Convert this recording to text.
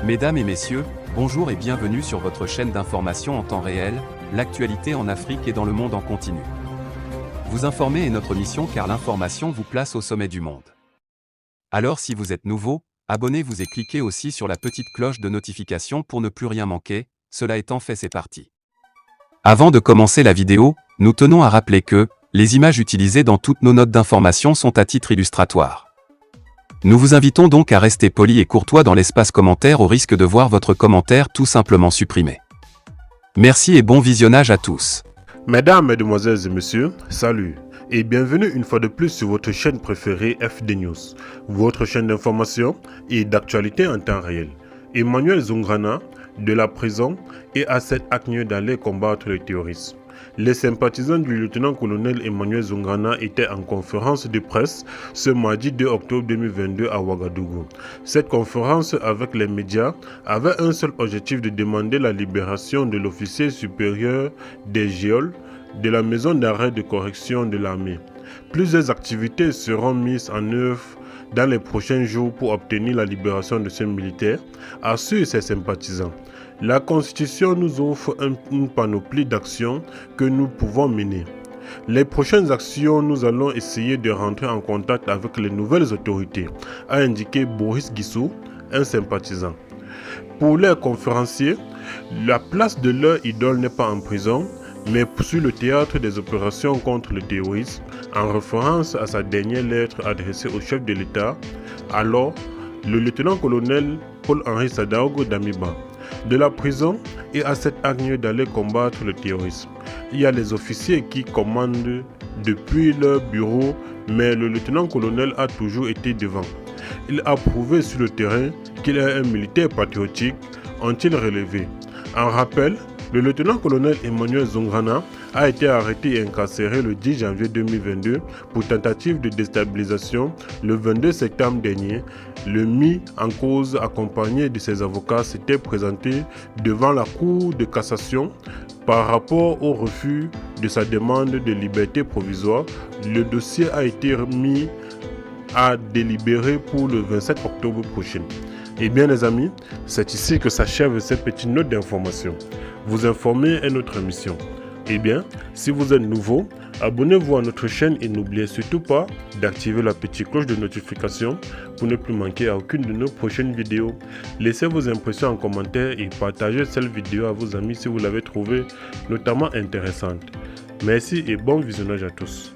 Mesdames et messieurs, bonjour et bienvenue sur votre chaîne d'information en temps réel, l'actualité en Afrique et dans le monde en continu. Vous informer est notre mission car l'information vous place au sommet du monde. Alors si vous êtes nouveau, abonnez-vous et cliquez aussi sur la petite cloche de notification pour ne plus rien manquer, cela étant fait c'est parti. Avant de commencer la vidéo, nous tenons à rappeler que, les images utilisées dans toutes nos notes d'information sont à titre illustratoire. Nous vous invitons donc à rester poli et courtois dans l'espace commentaire au risque de voir votre commentaire tout simplement supprimé. Merci et bon visionnage à tous. Mesdames, Mesdemoiselles et Messieurs, salut et bienvenue une fois de plus sur votre chaîne préférée FD News, votre chaîne d'information et d'actualité en temps réel. Emmanuel Zungrana, de la prison, et Asset Agnew d'aller combattre les terroristes. Les sympathisants du lieutenant-colonel Emmanuel Zungrana étaient en conférence de presse ce mardi 2 octobre 2022 à Ouagadougou. Cette conférence avec les médias avait un seul objectif de demander la libération de l'officier supérieur des geôles de la maison d'arrêt de correction de l'armée. Plusieurs activités seront mises en œuvre dans les prochains jours pour obtenir la libération de ce militaire, assurent ses sympathisants. La Constitution nous offre une panoplie d'actions que nous pouvons mener. Les prochaines actions, nous allons essayer de rentrer en contact avec les nouvelles autorités, a indiqué Boris Guissou, un sympathisant. Pour les conférenciers, la place de leur idole n'est pas en prison, mais sur le théâtre des opérations contre le terrorisme, en référence à sa dernière lettre adressée au chef de l'État, alors le lieutenant-colonel Paul-Henri Sadaogo Damiba. De la prison et à cet Agnew d'aller combattre le terrorisme. Il y a les officiers qui commandent depuis leur bureau, mais le lieutenant-colonel a toujours été devant. Il a prouvé sur le terrain qu'il est un militaire patriotique, ont-ils relevé. En rappel, le lieutenant-colonel Emmanuel Zungrana a été arrêté et incarcéré le 10 janvier 2022 pour tentative de déstabilisation le 22 septembre dernier. Le mis en cause accompagné de ses avocats s'était présenté devant la Cour de cassation par rapport au refus de sa demande de liberté provisoire. Le dossier a été mis à délibérer pour le 27 octobre prochain. Eh bien les amis, c'est ici que s'achève cette petite note d'information. Vous informer est notre mission. Eh bien, si vous êtes nouveau, abonnez-vous à notre chaîne et n'oubliez surtout pas d'activer la petite cloche de notification pour ne plus manquer à aucune de nos prochaines vidéos. Laissez vos impressions en commentaire et partagez cette vidéo à vos amis si vous l'avez trouvée notamment intéressante. Merci et bon visionnage à tous.